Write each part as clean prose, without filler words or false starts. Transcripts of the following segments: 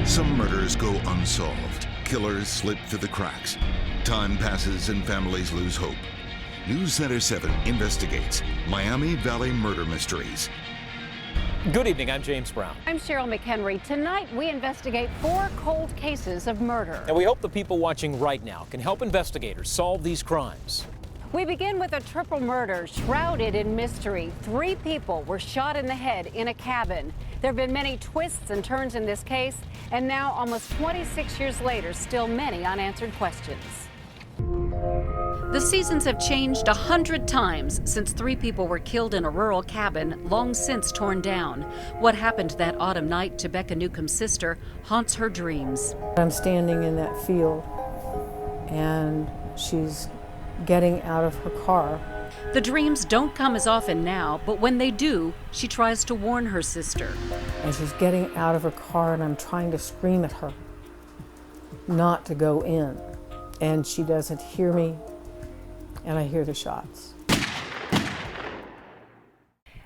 Some murders go unsolved. Killers slip through the cracks. Time passes and families lose hope. News Center 7 investigates Miami Valley murder mysteries. Good evening, I'm James Brown. I'm Cheryl McHenry. Tonight we investigate 4 cold cases of murder. And we hope the people watching right now can help investigators solve these crimes. We begin with a triple murder shrouded in mystery. 3 people were shot in the head in a cabin. There have been many twists and turns in this case, and now, almost 26 years later, still many unanswered questions. The seasons have changed 100 times since 3 people were killed in a rural cabin long since torn down. What happened that autumn night to Becca Newcomb's sister haunts her dreams. I'm standing in that field, and she's getting out of her car. The dreams don't come as often now, but when they do, she tries to warn her sister. And she's getting out of her car, and I'm trying to scream at her not to go in. And she doesn't hear me, and I hear the shots.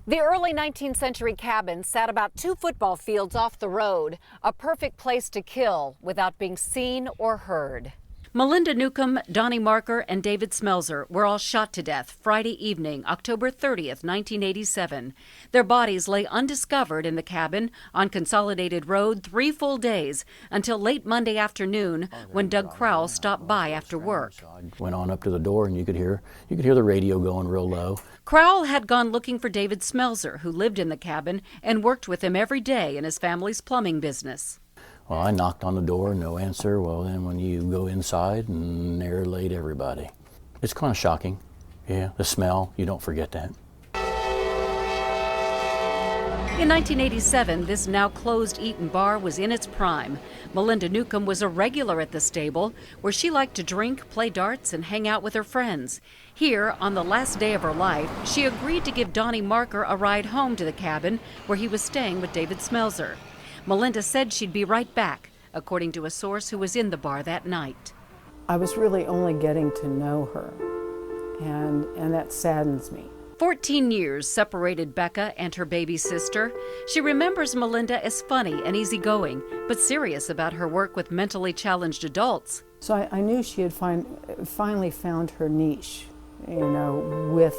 The early 19th century cabin sat about 2 football fields off the road, a perfect place to kill without being seen or heard. Melinda Newcomb, Donnie Marker, and David Smelser were all shot to death Friday evening, October 30th, 1987. Their bodies lay undiscovered in the cabin on Consolidated Road 3 full days until late Monday afternoon when Doug Crowell stopped by after work. Went on up to the door and you could hear the radio going real low. Crowell had gone looking for David Smelser, who lived in the cabin and worked with him every day in his family's plumbing business. Well, I knocked on the door, no answer. Well, then when you go inside, and there laid everybody. It's kind of shocking. Yeah, the smell, you don't forget that. In 1987, this now closed Eaton bar was in its prime. Melinda Newcomb was a regular at the stable, where she liked to drink, play darts, and hang out with her friends. Here, on the last day of her life, she agreed to give Donnie Marker a ride home to the cabin where he was staying with David Smelser. Melinda said she'd be right back, according to a source who was in the bar that night. I was really only getting to know her, and that saddens me. 14 years separated Becca and her baby sister. She remembers Melinda as funny and easygoing, but serious about her work with mentally challenged adults. So I knew she had finally found her niche, with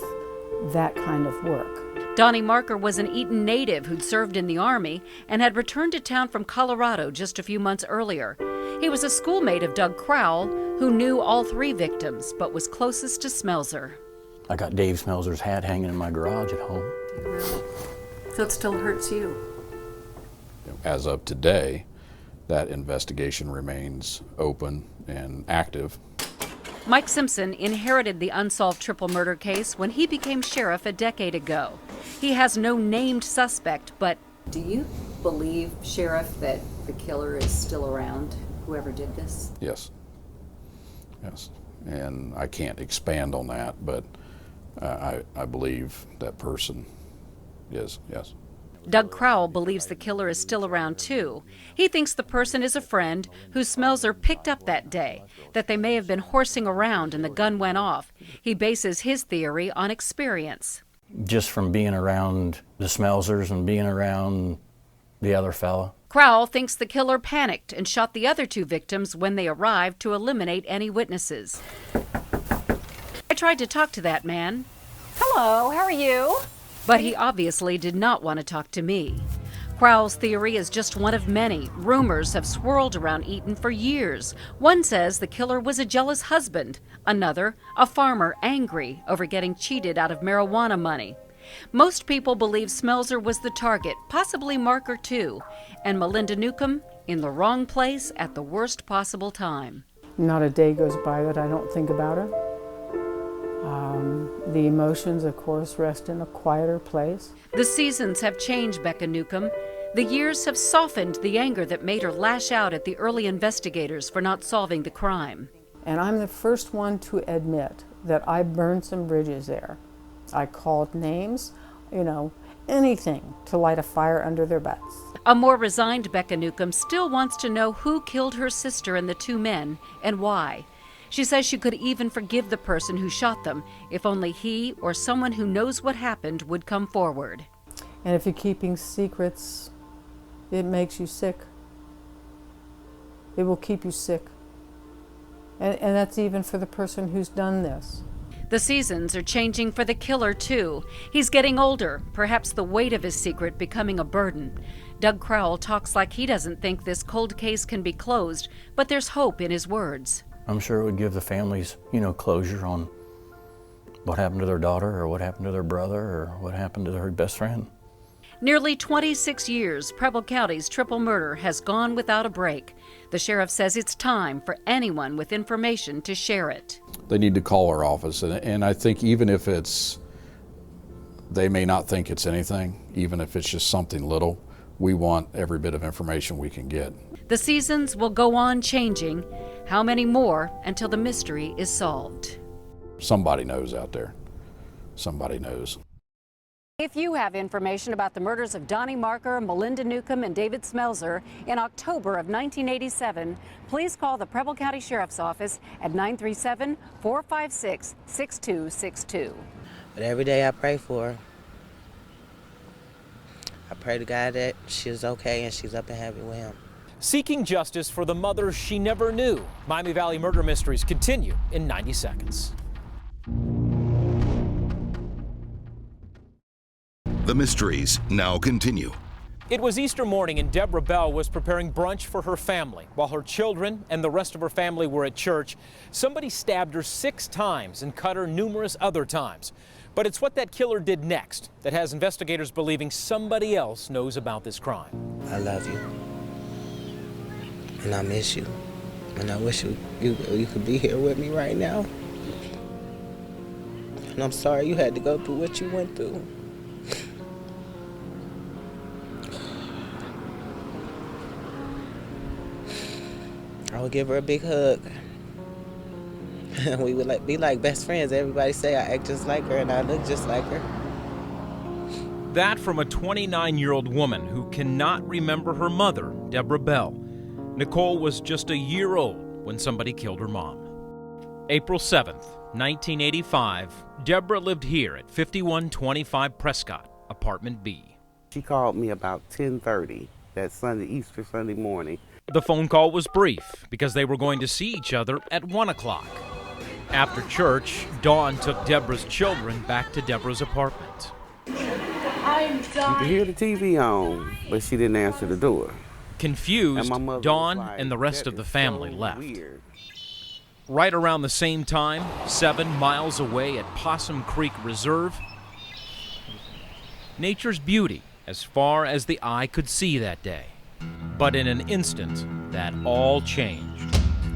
that kind of work. Donnie Marker was an Eaton native who'd served in the Army and had returned to town from Colorado just a few months earlier. He was a schoolmate of Doug Crowell, who knew all 3 victims, but was closest to Smelser. I got Dave Smelser's hat hanging in my garage at home. So it still hurts you? As of today, that investigation remains open and active. Mike Simpson inherited the unsolved triple murder case when he became sheriff a decade ago. He has no named suspect, but... Do you believe, Sheriff, that the killer is still around, whoever did this? Yes. And I can't expand on that, but I believe that person is, yes. Doug Crowell believes the killer is still around, too. He thinks the person is a friend who Smelser picked up that day, that they may have been horsing around and the gun went off. He bases his theory on experience. Just from being around the Smelsers and being around the other fella. Crowell thinks the killer panicked and shot the other 2 victims when they arrived to eliminate any witnesses. I tried to talk to that man. Hello, how are you? But he obviously did not want to talk to me. Crowell's theory is just one of many. Rumors have swirled around Eaton for years. One says the killer was a jealous husband. Another, a farmer angry over getting cheated out of marijuana money. Most people believe Smelser was the target, possibly Marker too, and Melinda Newcomb in the wrong place at the worst possible time. Not a day goes by that I don't think about her. The emotions, of course, rest in a quieter place. The seasons have changed Becca Newcomb. The years have softened the anger that made her lash out at the early investigators for not solving the crime. And I'm the first one to admit that I burned some bridges there. I called names, anything to light a fire under their butts. A more resigned Becca Newcomb still wants to know who killed her sister and the 2 men and why. She says she could even forgive the person who shot them if only he or someone who knows what happened would come forward. And if you're keeping secrets, it makes you sick. It will keep you sick. And that's even for the person who's done this. The seasons are changing for the killer, too. He's getting older, perhaps the weight of his secret becoming a burden. Doug Crowell talks like he doesn't think this cold case can be closed, but there's hope in his words. I'm sure it would give the families, closure on what happened to their daughter or what happened to their brother or what happened to their best friend. Nearly 26 years, Preble County's triple murder has gone without a break. The sheriff says it's time for anyone with information to share it. They need to call our office, and I think even if they may not think it's anything, even if it's just something little, we want every bit of information we can get. The seasons will go on changing. How many more until the mystery is solved? Somebody knows out there. Somebody knows. If you have information about the murders of Donnie Marker, Melinda Newcomb, and David Smelzer in October of 1987, please call the Preble County Sheriff's Office at 937-456-6262. But every day I pray for her. I pray to God that she's okay and she's up in heaven with him. Seeking justice for the mother she never knew. Miami Valley Murder Mysteries continue in 90 seconds. The mysteries now continue. It was Easter morning and Deborah Bell was preparing brunch for her family. While her children and the rest of her family were at church, somebody stabbed her 6 times and cut her numerous other times. But it's what that killer did next that has investigators believing somebody else knows about this crime. I love you. And I miss you. And I wish you could be here with me right now. And I'm sorry you had to go through what you went through. I would give her a big hug. We would be like best friends. Everybody say I act just like her and I look just like her. That from a 29-year-old woman who cannot remember her mother, Deborah Bell. Nicole was just a year old when somebody killed her mom. April 7th, 1985, Deborah lived here at 5125 Prescott, Apartment B. She called me about 10:30 that Sunday, Easter Sunday morning. The phone call was brief because they were going to see each other at 1 o'clock. After church, Dawn took Deborah's children back to Deborah's apartment. You could hear the TV on, but she didn't answer the door. Confused, Dawn and the rest of the family left. Weird. Right around the same time, 7 miles away at Possum Creek Reserve, nature's beauty as far as the eye could see that day. But in an instant, that all changed.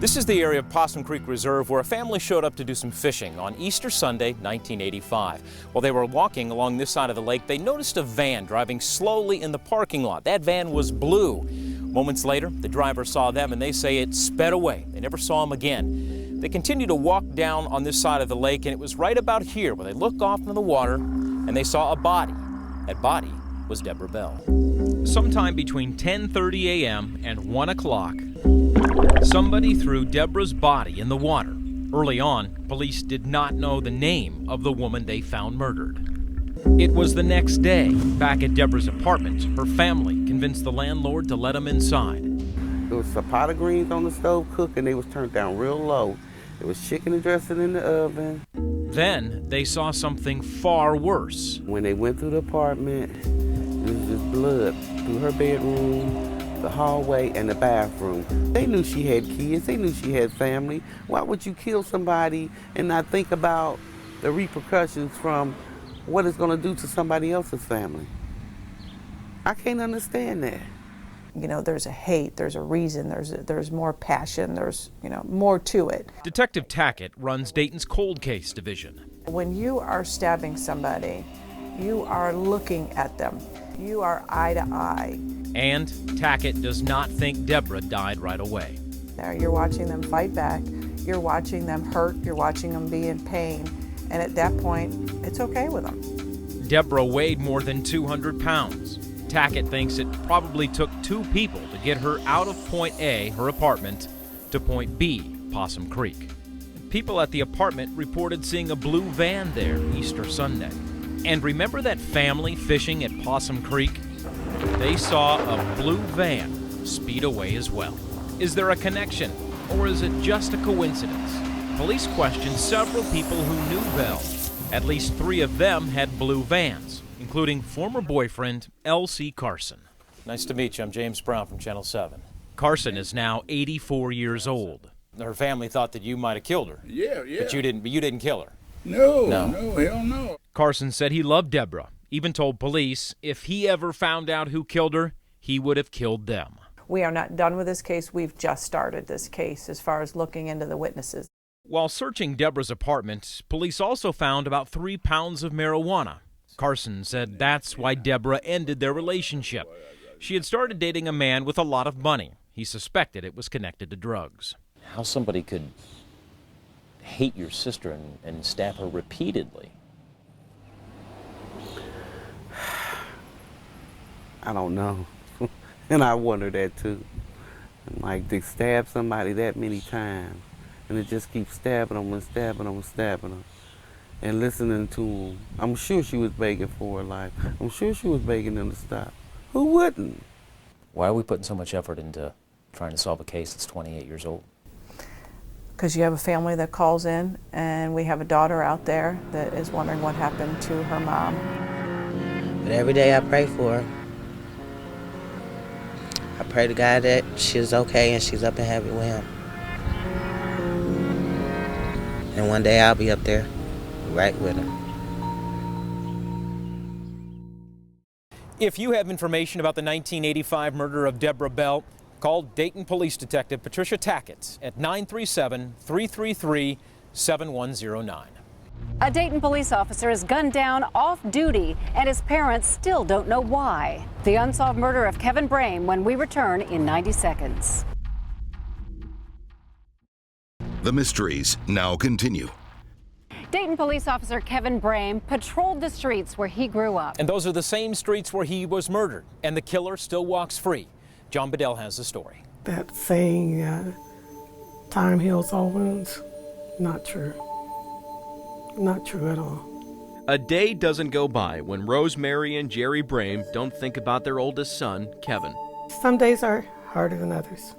This is the area of Possum Creek Reserve where a family showed up to do some fishing on Easter Sunday, 1985. While they were walking along this side of the lake, they noticed a van driving slowly in the parking lot. That van was blue. Moments later, the driver saw them and they say it sped away. They never saw him again. They continued to walk down on this side of the lake, and it was right about here where they looked off into the water and they saw a body. That body was Deborah Bell. Sometime between 10:30 a.m. and 1 o'clock, somebody threw Deborah's body in the water. Early on, police did not know the name of the woman they found murdered. It was the next day, back at Deborah's apartment, her family convinced the landlord to let them inside. There was a pot of greens on the stove cooking. They was turned down real low. There was chicken and dressing in the oven. Then they saw something far worse. When they went through the apartment, there was just blood through her bedroom, the hallway, and the bathroom. They knew she had kids. They knew she had family. Why would you kill somebody and not think about the repercussions from what it's going to do to somebody else's family? I can't understand that. There's a hate, there's a reason, there's more passion, there's, more to it. Detective Tackett runs Dayton's cold case division. When you are stabbing somebody, you are looking at them. You are eye to eye. And Tackett does not think Deborah died right away. You're watching them fight back, you're watching them hurt, you're watching them be in pain, and at that point, it's okay with them. Deborah weighed more than 200 pounds. Tackett thinks it probably took 2 people to get her out of Point A, her apartment, to Point B, Possum Creek. People at the apartment reported seeing a blue van there Easter Sunday. And remember that family fishing at Possum Creek? They saw a blue van speed away as well. Is there a connection, or is it just a coincidence? Police questioned several people who knew Bell. At least 3 of them had blue vans, including former boyfriend L.C. Carson. Nice to meet you. I'm James Brown from Channel 7. Carson is now 84 years old. Her family thought that you might have killed her. Yeah. But you didn't kill her. No, hell no. Carson said he loved Deborah, even told police if he ever found out who killed her, he would have killed them. We are not done with this case. We've just started this case as far as looking into the witnesses. While searching Deborah's apartment, police also found about 3 pounds of marijuana. Carson said that's why Deborah ended their relationship. She had started dating a man with a lot of money. He suspected it was connected to drugs. How somebody could hate your sister and stab her repeatedly? I don't know. And I wonder that too. Like, they stab somebody that many times, and it just keeps stabbing them and stabbing them and stabbing them. And listening to them. I'm sure she was begging for her life. I'm sure she was begging them to stop. Who wouldn't? Why are we putting so much effort into trying to solve a case that's 28 years old? Because you have a family that calls in, and we have a daughter out there that is wondering what happened to her mom. But every day I pray for her. I pray to God that she's okay and she's up in heaven with him. And one day I'll be up there, right with her. If you have information about the 1985 murder of Deborah Bell, call Dayton Police Detective Patricia Tackett at 937-333-7109. A Dayton police officer is gunned down off duty, and his parents still don't know why. The unsolved murder of Kevin Brame when we return in 90 seconds. The mysteries now continue. Dayton police officer Kevin Brame patrolled the streets where he grew up. And those are the same streets where he was murdered, and the killer still walks free. John Bedell has the story. That saying, time heals all wounds, not true. Not true at all. A day doesn't go by when Rosemary and Jerry Brame don't think about their oldest son, Kevin. Some days are harder than others.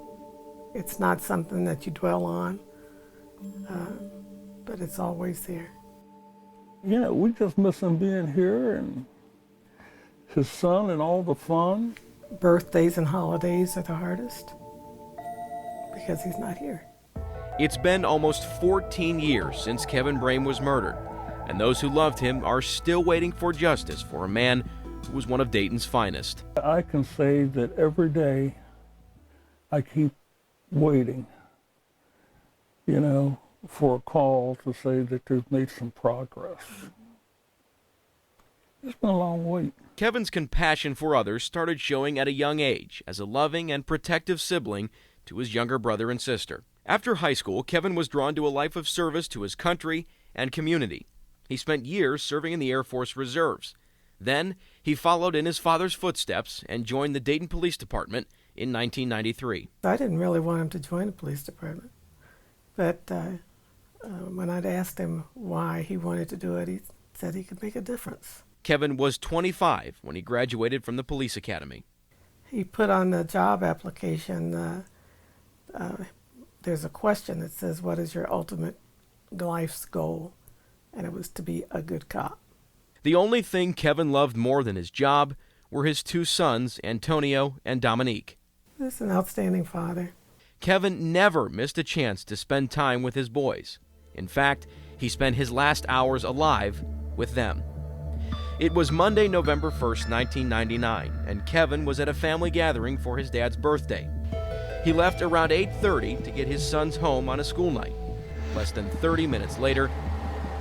It's not something that you dwell on, but it's always there. You know, we just miss him being here and his son and all the fun. Birthdays and holidays are the hardest because he's not here. It's been almost 14 years since Kevin Brame was murdered, and those who loved him are still waiting for justice for a man who was one of Dayton's finest. I can say that every day I keep waiting, you know, for a call to say that they've made some progress. It's been a long wait. Kevin's compassion for others started showing at a young age as a loving and protective sibling to his younger brother and sister. After high school, Kevin was drawn to a life of service to his country and community. He spent years serving in the Air Force Reserves. Then, he followed in his father's footsteps and joined the Dayton Police Department in 1993. I didn't really want him to join the police department, but when I'd asked him why he wanted to do it, he said he could make a difference. Kevin was 25 when he graduated from the police academy. He put on the job application, there's a question that says, what is your ultimate life's goal? And it was to be a good cop. The only thing Kevin loved more than his job were his 2 sons, Antonio and Dominique. He's an outstanding father. Kevin never missed a chance to spend time with his boys. In fact, he spent his last hours alive with them. It was Monday, November 1st, 1999, and Kevin was at a family gathering for his dad's birthday. He left around 8:30 to get his sons home on a school night. Less than 30 minutes later,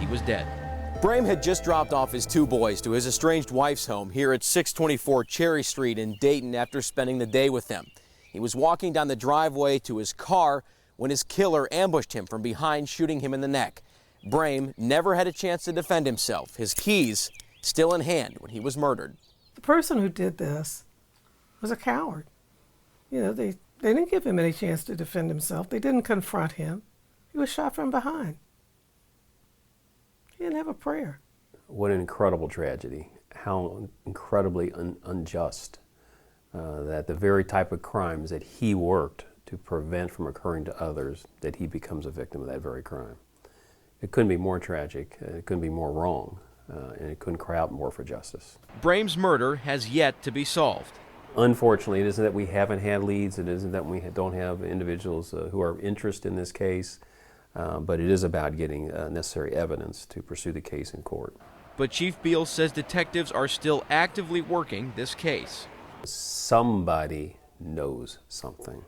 he was dead. Brame had just dropped off his 2 boys to his estranged wife's home here at 624 Cherry Street in Dayton after spending the day with them. He was walking down the driveway to his car when his killer ambushed him from behind, shooting him in the neck. Brame never had a chance to defend himself, his keys still in hand when he was murdered. The person who did this was a coward. You know, they didn't give him any chance to defend himself. They didn't confront him. He was shot from behind. He didn't have a prayer. What an incredible tragedy. How incredibly unjust that the very type of crimes that he worked to prevent from occurring to others that he becomes a victim of that very crime. It couldn't be more tragic, it couldn't be more wrong, and it couldn't cry out more for justice. Brahm's murder has yet to be solved. Unfortunately, it isn't that we haven't had leads, it isn't that we don't have individuals who are interested in this case, but it is about getting necessary evidence to pursue the case in court. But Chief Beal says detectives are still actively working this case. Somebody knows something.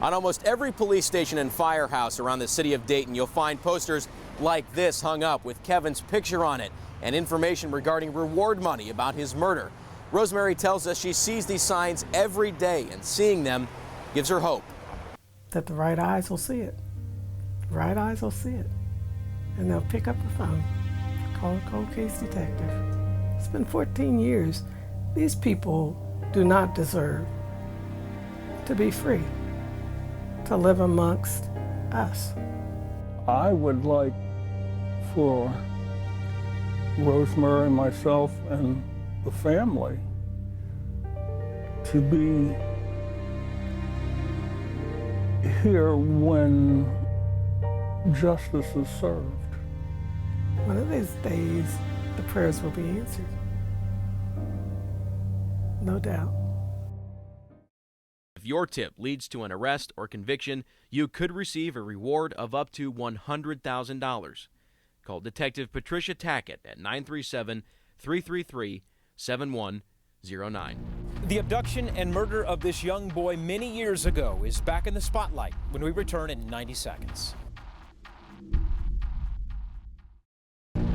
On almost every police station and firehouse around the city of Dayton, you'll find posters like this hung up with Kevin's picture on it and information regarding reward money about his murder. Rosemary tells us she sees these signs every day, and seeing them gives her hope. That the right eyes will see it. The right eyes will see it. And they'll pick up the phone, call a cold case detective. It's been 14 years. These people do not deserve to be free, to live amongst us. I would like for Rosemary, myself, and the family to be here when justice is served. One of these days, the prayers will be answered. No doubt. If your tip leads to an arrest or conviction, you could receive a reward of up to $100,000. Call Detective Patricia Tackett at 937-333-7109. The abduction and murder of this young boy many years ago is back in the spotlight when we return in 90 seconds.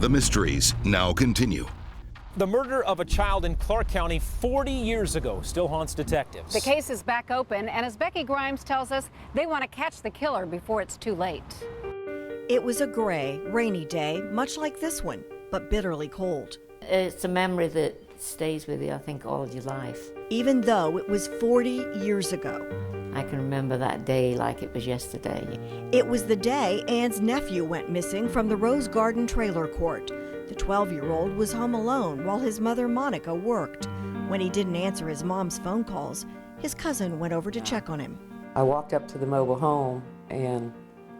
The mysteries now continue. The murder of a child in Clark County 40 years ago still haunts detectives. The case is back open, and as Becky Grimes tells us, they want to catch the killer before it's too late. It was a gray, rainy day, much like this one, but bitterly cold. It's a memory that stays with you, I think, all your life. Even though it was 40 years ago. I can remember that day like it was yesterday. It was the day Ann's nephew went missing from the Rose Garden trailer court. The 12-year-old was home alone while his mother, Monica, worked. When he didn't answer his mom's phone calls, his cousin went over to check on him. I walked up to the mobile home, and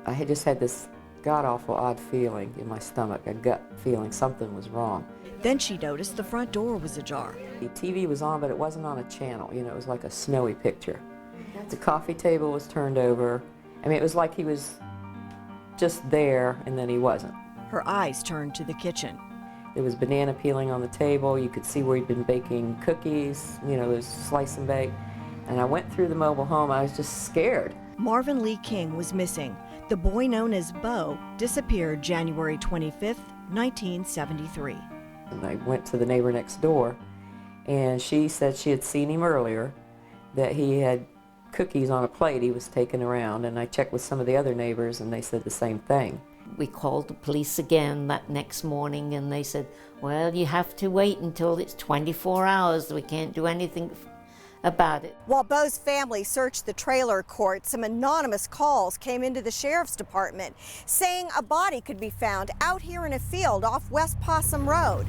I had just had this god-awful odd feeling in my stomach, a gut feeling something was wrong. Then she noticed the front door was ajar. The TV was on, but it wasn't on a channel. You know, it was like a snowy picture. The coffee table was turned over. I mean, it was like he was just there, and then he wasn't. Her eyes turned to the kitchen. There was banana peeling on the table. You could see where he'd been baking cookies, you know, those slice and bake. And I went through the mobile home. I was just scared. Marvin Lee King was missing. The boy known as Bo disappeared January 25th, 1973. And I went to the neighbor next door, and she said she had seen him earlier, that he had cookies on a plate he was taking around. And I checked with some of the other neighbors, and they said the same thing. We called the police again that next morning, and they said, well, you have to wait until it's 24 hours. We can't do anything about it. While Bo's family searched the trailer court, some anonymous calls came into the sheriff's department saying a body could be found out here in a field off West Possum Road.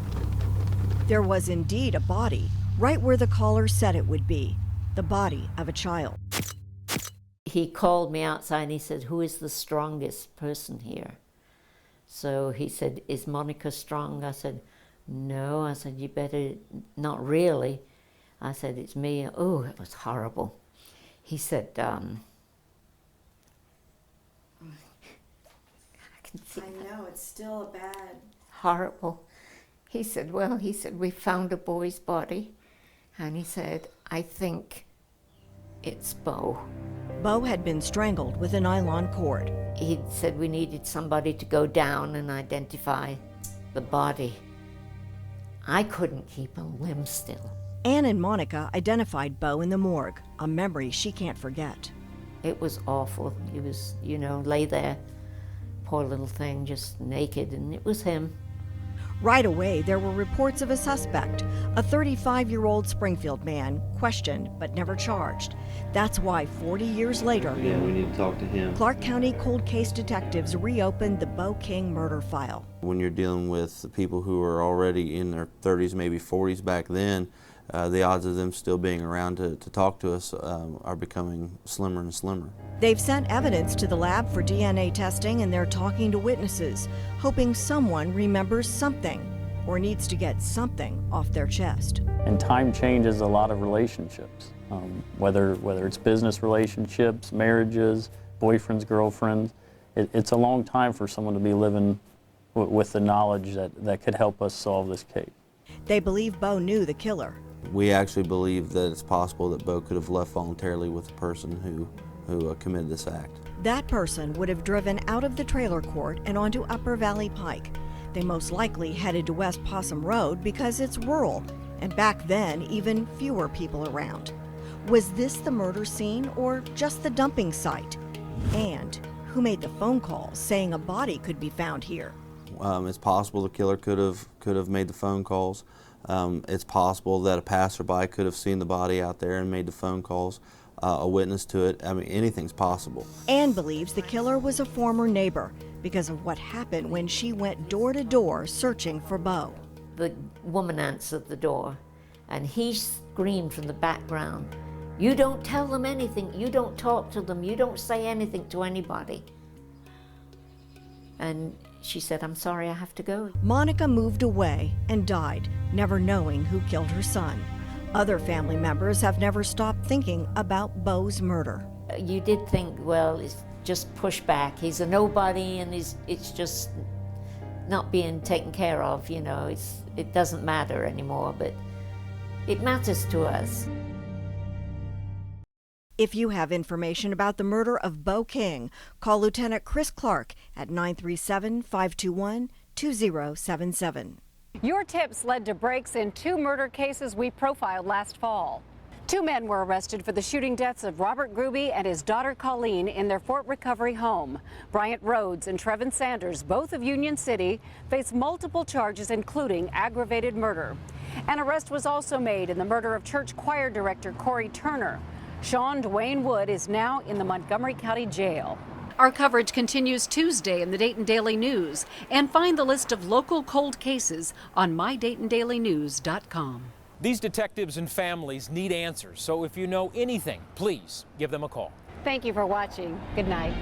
There was indeed a body, right where the caller said it would be, the body of a child. He called me outside and he said, who is the strongest person here? So he said, is Monica strong? I said, no. I said, you better, not really. I said, it's me. Oh, it was horrible. He said, I can see I know, it's still a bad. horrible. He said, well, he said, we found a boy's body. And he said, I think it's Bo. Bo had been strangled with a nylon cord. He said we needed somebody to go down and identify the body. I couldn't keep a limb still. Ann and Monica identified Bo in the morgue, a memory she can't forget. It was awful. He was, you know, lay there, poor little thing, just naked, and it was him. Right away, there were reports of a suspect, a 35-year-old Springfield man, questioned but never charged. That's why 40 years later, yeah, we need to talk to him. Clark County cold case detectives reopened the Bo King murder file. When you're dealing with the people who are already in their 30s, maybe 40s back then, the odds of them still being around to talk to us are becoming slimmer and slimmer. They've sent evidence to the lab for DNA testing, and they're talking to witnesses, hoping someone remembers something or needs to get something off their chest. And time changes a lot of relationships, whether it's business relationships, marriages, boyfriends, girlfriends. It's a long time for someone to be living with the knowledge that could help us solve this case. They believe Bo knew the killer. We actually believe that it's possible that Bo could have left voluntarily with the person who committed this act. That person would have driven out of the trailer court and onto Upper Valley Pike. They most likely headed to West Possum Road because it's rural, and back then even fewer people around. Was this the murder scene or just the dumping site? And who made the phone calls saying a body could be found here? It's possible the killer could have made the phone calls. It's possible that a passerby could have seen the body out there and made the phone calls. A witness to it. I mean, anything's possible. Anne believes the killer was a former neighbor because of what happened when she went door to door searching for Bo. The woman answered the door, and he screamed from the background, "You don't tell them anything, you don't talk to them, you don't say anything to anybody." And she said, "I'm sorry, I have to go." Monica moved away and died, never knowing who killed her son. Other family members have never stopped thinking about Bo's murder. You did think, well, it's just pushed back. He's a nobody, and it's just not being taken care of, you know. It doesn't matter anymore, but it matters to us. If you have information about the murder of Bo King, call Lieutenant Chris Clark at 937-521-2077. Your tips led to breaks in 2 murder cases we profiled last fall. 2 men were arrested for the shooting deaths of Robert Gruby and his daughter Colleen in their Fort Recovery home. Bryant Rhodes and Trevin Sanders, both of Union City, face multiple charges, including aggravated murder. An arrest was also made in the murder of church choir director Corey Turner. Sean Dwayne Wood is now in the Montgomery County Jail. Our coverage continues Tuesday in the Dayton Daily News, and find the list of local cold cases on mydaytondailynews.com. These detectives and families need answers, so if you know anything, please give them a call. Thank you for watching. Good night.